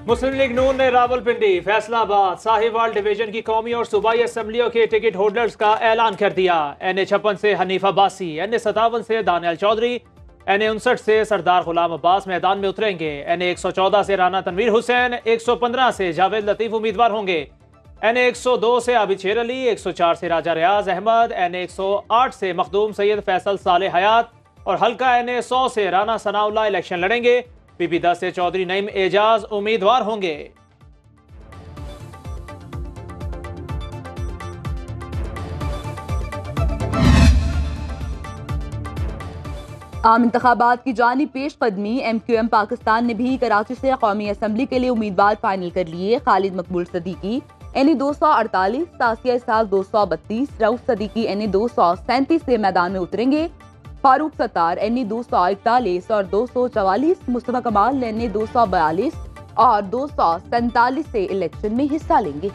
मुस्लिम league नून ने Rawalpindi, Faisalabad, Sahiwal division की कौमी और सूबाई असम्बलियों के टिकट होल्डर्स का ऐलान कर दिया। NA56 से हनीफ अब्बासी, NA57 से दानियल चौधरी, NA59 से सरदार गुलाम अब्बास मैदान में उतरेंगे। NA114 से राना तनवीर हुसैन, 115 से जावेद लतीफ उम्मीदवार होंगे। NA102 से आबिद शेर अली, 104 से राजा रियाज अहमद, NA108 से मखदूम सैयद फैसल साले हयात और हल्का NA100 से राना सनाउल्लाह इलेक्शन लड़ेंगे। PP10 से चौधरी नईम एजाज उम्मीदवार होंगे। आम इंतखाबात की जानी पेश कदमी MQM पाकिस्तान ने भी कराची से कौमी असम्बली के लिए उम्मीदवार फाइनल कर लिए। खालिद मकबूल सदीकी NA248, तासिया इसाक 232, रऊफ सदीकी NA237 से मैदान में उतरेंगे। फारूक सत्तार NA241 और 244, मुस्तफा कमाल NA242 और 247 से इलेक्शन में हिस्सा लेंगे।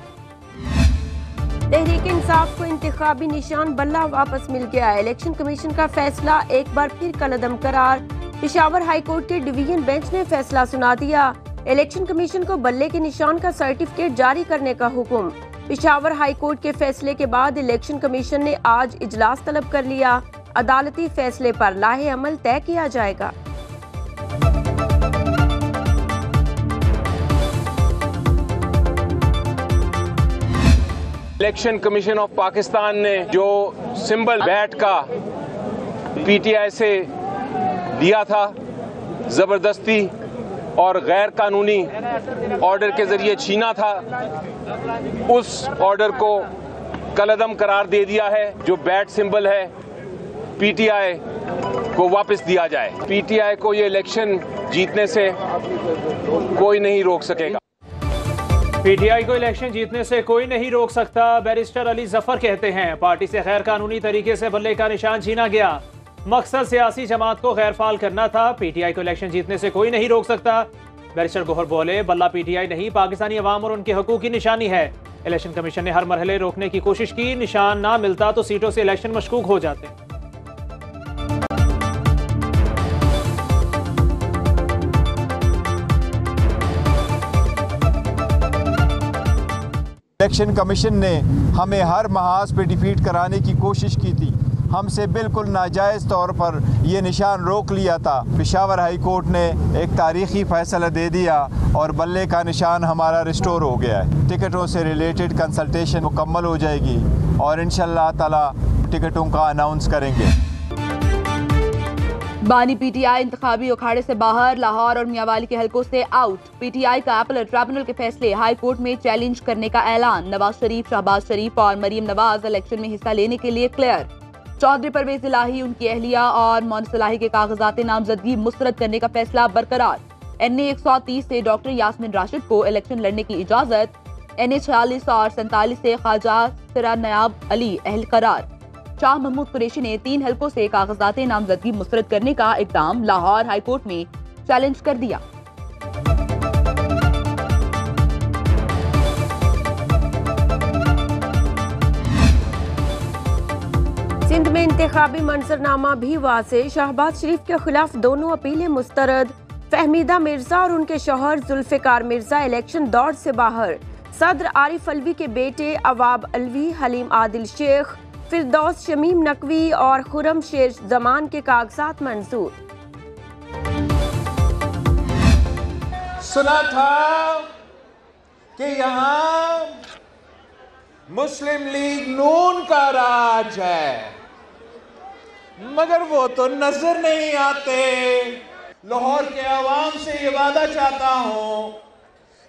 तहरीक इंसाफ को इंतखाबी निशान बल्ला वापस मिल गया। इलेक्शन कमीशन का फैसला एक बार फिर कलअदम करार। पेशावर हाई कोर्ट के डिवीजन बेंच ने फैसला सुना दिया। इलेक्शन कमीशन को बल्ले के निशान का सर्टिफिकेट जारी करने का हुक्म। पेशावर हाई कोर्ट के फैसले के बाद इलेक्शन कमीशन ने आज इजलास तलब कर लिया। अदालती फैसले पर लाहे अमल तय किया जाएगा। इलेक्शन कमीशन ऑफ पाकिस्तान ने जो सिंबल बैट का PTI से दिया था, जबरदस्ती और गैर कानूनी ऑर्डर के जरिए छीना था, उस ऑर्डर को कलअदम करार दे दिया है। जो बैट सिंबल है PTI को वापस दिया जाए। PTI को ये इलेक्शन जीतने से कोई नहीं रोक सकेगा। PTI को इलेक्शन जीतने से कोई नहीं रोक सकता, बैरिस्टर अली जफर कहते हैं। पार्टी से गैर कानूनी तरीके से बल्ले का निशान छीना गया। मकसद सियासी जमात को गैर फाल करना था। PTI को इलेक्शन जीतने से कोई नहीं रोक सकता। बैरिस्टर गोहर बोले, बल्ला PTI नहीं, पाकिस्तानी अवाम और उनके हकूक की निशानी है। इलेक्शन कमीशन ने हर मरहले रोकने की कोशिश की, निशान ना मिलता तो सीटों से इलेक्शन मशकूक हो जाते। इलेक्शन कमीशन ने हमें हर महाज पे डिफीट कराने की कोशिश की थी। हमसे बिल्कुल नाजायज़ तौर पर ये निशान रोक लिया था। पेशावर हाई कोर्ट ने एक तारीखी फ़ैसला दे दिया और बल्ले का निशान हमारा रिस्टोर हो गया है। टिकटों से रिलेटेड कंसल्टेशन मुकम्मल हो जाएगी और इंशाअल्लाह ताला टिकटों का अनाउंस करेंगे। बानी PTI इंतखाबी अखाड़े से बाहर, लाहौर और मियांवाली के हलकों से आउट। PTI का अपीलेट ट्रिब्यूनल के फैसले हाई कोर्ट में चैलेंज करने का ऐलान। नवाज शरीफ, शहबाज शरीफ और मरीम नवाज इलेक्शन में हिस्सा लेने के लिए क्लियर। चौधरी परवेज इलाही, उनकी अहलिया और मोहन इलाही के कागजात नामजदगी मुस्तरद करने का फैसला बरकरार। NA130 से डॉक्टर यास्मीन राशिद को इलेक्शन लड़ने की इजाजत। NA46 और 47 से ख्वाजा सिरा नयाब अली अहल करार। शाह महमूद कुरैशी ने 3 हलकों से कागजात नामजदगी मुस्तरद करने का इक़दाम लाहौर हाई कोर्ट में चैलेंज कर दिया। सिंध में इंतखाबी मंजरनामा भी वाज़ेह। शहबाज शरीफ के खिलाफ दोनों अपीलें मुस्तरद। फहमीदा मिर्जा और उनके शौहर जुल्फिकार मिर्जा इलेक्शन दौड़ से बाहर। सदर आरिफ अलवी के बेटे अवाब अलवी, हलीम आदिल शेख, फिरदौस शमीम नकवी और खुरम शेर जमान के कागजात मंजूर। सुना था कि यहाँ मुस्लिम लीग नून का राज है, मगर वो तो नजर नहीं आते। लाहौर के आवाम से ये वादा चाहता हूं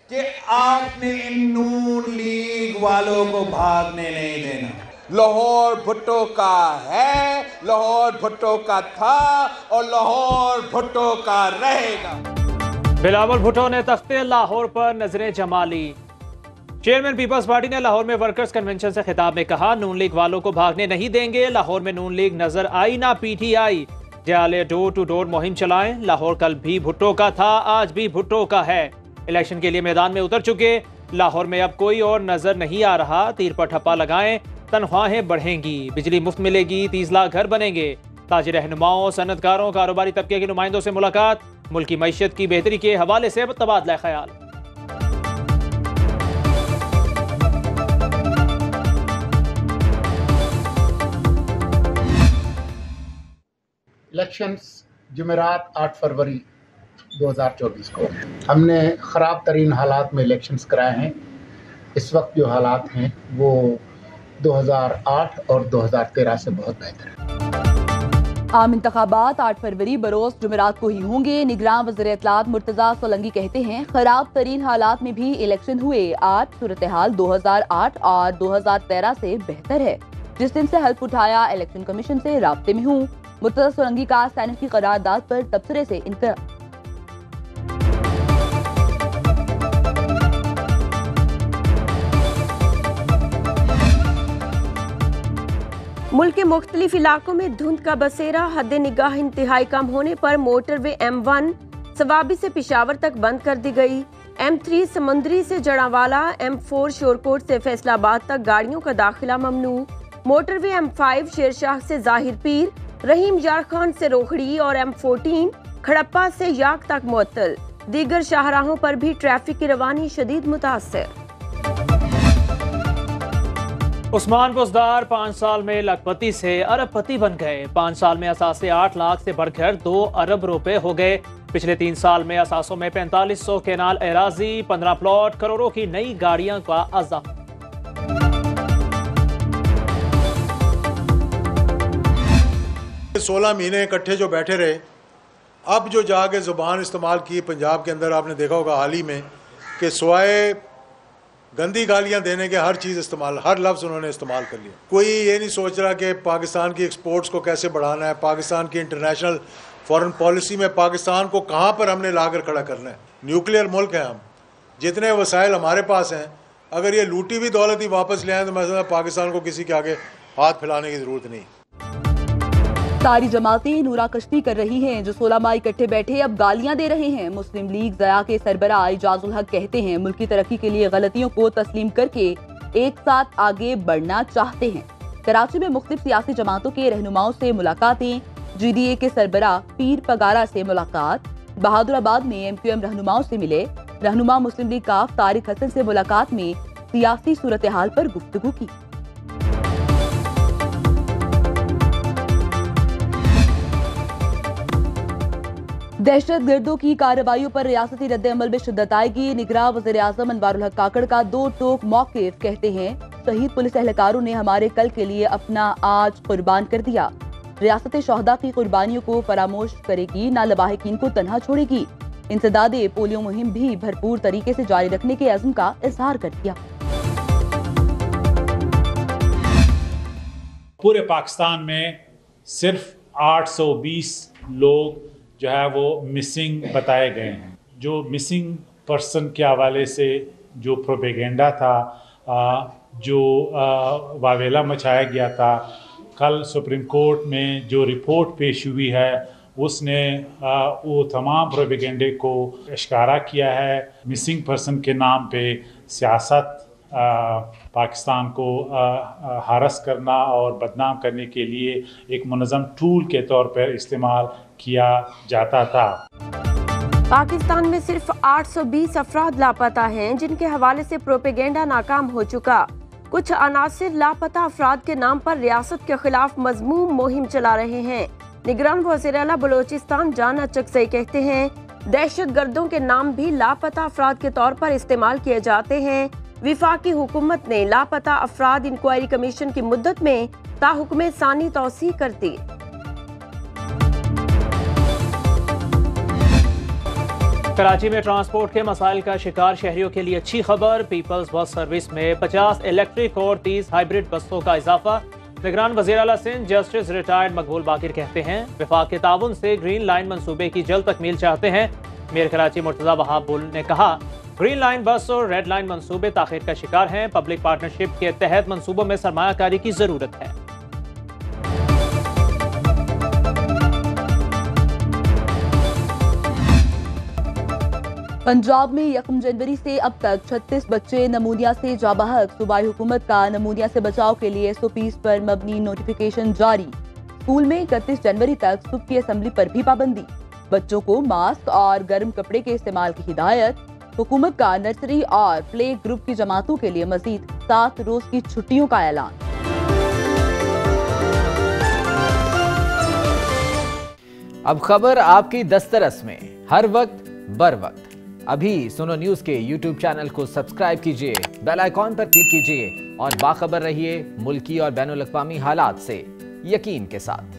कि आपने इन नून लीग वालों को भागने नहीं देना। लाहौर भुट्टो का है, लाहौर भुट्टो का था और लाहौर भुट्टो का रहेगा। बिलावल भुट्टो ने तख्ते लाहौर पर नजरें जमा ली। चेयरमैन पीपल्स पार्टी ने लाहौर में वर्कर्स कन्वेंशन से खिताब में कहा, नून लीग वालों को भागने नहीं देंगे। लाहौर में नून लीग नजर आई ना PTI। जयाले डोर टू डोर मुहिम चलाएं। लाहौर कल भी भुट्टो का था, आज भी भुट्टो का है। इलेक्शन के लिए मैदान में उतर चुके। लाहौर में अब कोई और नजर नहीं आ रहा। तीर पर ठप्पा लगाएं, तनख्वाहें बढ़ेंगी, बिजली मुफ्त मिलेगी, 30 लाख घर बनेंगे। ताजिर रहनुमाओं, सनतकारों, कारोबारी तबके के नुमाइंदों से मुलाकात। मुल्क की मईशत की बेहतरी के हवाले से तबादला ख्याल। इलेक्शंस जुमेरात 8 फरवरी 2024 को हमने ख़राब तरीन हालात में इलेक्शंस कराए हैं। इस वक्त जो हालात हैं वो 2008 और 2013 से बहुत बेहतर है। आम इंतखाबात 8 फरवरी बरोज जुमेरात को ही होंगे। निगरान वज़ीर इत्तलात मुर्तज़ा सोलंकी कहते हैं खराब तरीन हालात में भी इलेक्शन हुए। आज सूरत हाल 2008 और 2013 से बेहतर है। जिस दिन से हल्फ उठाया इलेक्शन कमीशन से राब्ते में हूँ। मुर्तज़ा सोलंकी का सेनेट की करारदाद पर तबसरे से इनकार। मुल्क के मुख्तलिफ इलाकों में धुंध का बसेरा, हद निगाह इंतहाई कम होने पर मोटरवे M1 सवाबी से पेशावर तक बंद कर दी गई। M3 समुंदरी से जड़ावाला, M4 शोरकोट से फैसलाबाद तक गाड़ियों का दाखिला ममनू। मोटरवे M5 शेरशाह से जाहिर पीर, रहीम यार खान से रोखड़ी और M14 खड़प्पा से याक तक मुअत्तल। दीगर शाहराहों पर भी ट्रैफिक की रवानी शदीद मुतासर। उस्मान बुज़दार 5 साल में लखपति से अरबपति बन गए। 5 साल में असासे 8 लाख से बढ़कर 2 अरब रुपए हो गए। पिछले 3 साल में असासों में 4500 केनाल एराजी, 15 प्लॉट, करोड़ों की नई गाड़ियां का इजाफा। 16 महीने इकट्ठे जो बैठे रहे, अब जो जाके ज़ुबान इस्तेमाल की पंजाब के अंदर, आपने देखा होगा हाल ही में कि सिवाय गंदी गालियां देने के हर चीज़ इस्तेमाल, हर लफ्ज़ उन्होंने इस्तेमाल कर लिया। कोई ये नहीं सोच रहा कि पाकिस्तान की एक्सपोर्ट्स को कैसे बढ़ाना है, पाकिस्तान की इंटरनेशनल फॉरेन पॉलिसी में पाकिस्तान को कहाँ पर हमने लाकर खड़ा करना है। न्यूक्लियर मुल्क है हम, जितने वसाइल हमारे पास हैं, अगर ये लूटी हुई दौलत ही वापस ले आए तो मैं समझता पाकिस्तान को किसी के आगे हाथ फैलाने की ज़रूरत नहीं। सारी जमातें नूरा कश्ती कर रही हैं। जो 16 माह इकट्ठे बैठे अब गालियां दे रहे हैं। मुस्लिम लीग ज़या के सरबराह इजाजुल हक कहते हैं मुल्क की तरक्की के लिए गलतियों को तस्लीम करके एक साथ आगे बढ़ना चाहते हैं। कराची में मुख्तलिफ सियासी जमातों के रहनुमाओं से मुलाकातें। GDA के सरबराह पीर पगारा से मुलाकात। बहादुराबाद में MQM रहनुमाओं से मिले। रहनुमा मुस्लिम लीग काफ तारिक हसन से मुलाकात में सियासी सूरत हाल पर गुफ्तगू की। दहशत गर्दों की कार्रवाइयों पर रियासती रद्द अमल में शिद्दत आएगी। निगरान वज़ीर आज़म अनवारुल हक काकड़ का 2 टोक मौक़िफ़ कहते हैं शहीद पुलिस एहलकारों ने हमारे कल के लिए अपना आज कुर्बान कर दिया। रियासत शहदा की कुर्बानियों को फरामोश करेगी, ना लवाहिकीन को तन्हा छोड़ेगी। इंसदादे पोलियो मुहिम भी भरपूर तरीके से जारी रखने के अज़्म का इज़हार कर दिया। पूरे पाकिस्तान में सिर्फ 820 लोग जो है वो मिसिंग बताए गए हैं। जो मिसिंग पर्सन के हवाले से जो प्रोपेगेंडा था, जो वावेला मचाया गया था, कल सुप्रीम कोर्ट में जो रिपोर्ट पेश हुई है उसने वो तमाम प्रोपेगेंडे को इश्कारा किया है। मिसिंग पर्सन के नाम पे सियासत पाकिस्तान को हरस करना और बदनाम करने के लिए एक मुनज़्ज़म टूल के तौर पर इस्तेमाल किया जाता था। पाकिस्तान में सिर्फ 820 अफराद लापता हैं जिनके हवाले से प्रोपेगेंडा नाकाम हो चुका। कुछ अनासिर लापता अफराद के नाम पर रियासत के खिलाफ मज़मूम मुहिम चला रहे हैं। निगरान वज़ीर आला बलोचिस्तान जाना चकसई कहते हैं दहशत गर्दों के नाम भी लापता अफराद के तौर पर इस्तेमाल किए जाते हैं। विफाकी हुकूमत ने लापता अफराद इंक्वायरी कमीशन की मुद्दत में ताहुक्म सानी तौसीह कर दी। कराची में ट्रांसपोर्ट के मसाइल का शिकार शहरियों के लिए अच्छी खबर। पीपल्स बस सर्विस में 50 इलेक्ट्रिक और 30 हाइब्रिड बसों का इजाफा। निगरान वज़ीर आला सिंध जस्टिस रिटायर्ड मकबूल बाकिर कहते हैं विफाक के ताउन से ग्रीन लाइन मंसूबे की जल्द तकमील चाहते हैं। मेयर कराची मुर्तज़ा वहाब ने कहा ग्रीन लाइन बस और रेड लाइन मंसूबे ताख़ीर का शिकार हैं। पब्लिक पार्टनरशिप के तहत मंसूबों में सरमायाकारी की जरूरत है। पंजाब में 1 जनवरी से अब तक 36 बच्चे नमूनिया से जाबहक। सूबाई हुकूमत का नमूनिया से बचाव के लिए SOPs पर मबनी नोटिफिकेशन जारी। स्कूल में 31 जनवरी तक सुबह की असम्बली पर भी पाबंदी। बच्चों को मास्क और गर्म कपड़े के इस्तेमाल की हिदायत। हुकूमत का नर्सरी और प्ले ग्रुप की जमातों के लिए मजीद 7 रोज की छुट्टियों का ऐलान। अब खबर आपकी दस्तरस में, हर वक्त बर वक्त। अभी सुनो न्यूज के YouTube चैनल को सब्सक्राइब कीजिए, बेल आइकॉन पर क्लिक कीजिए और बाखबर रहिए मुल्की और बैनुल अक़वामी हालात से यकीन के साथ।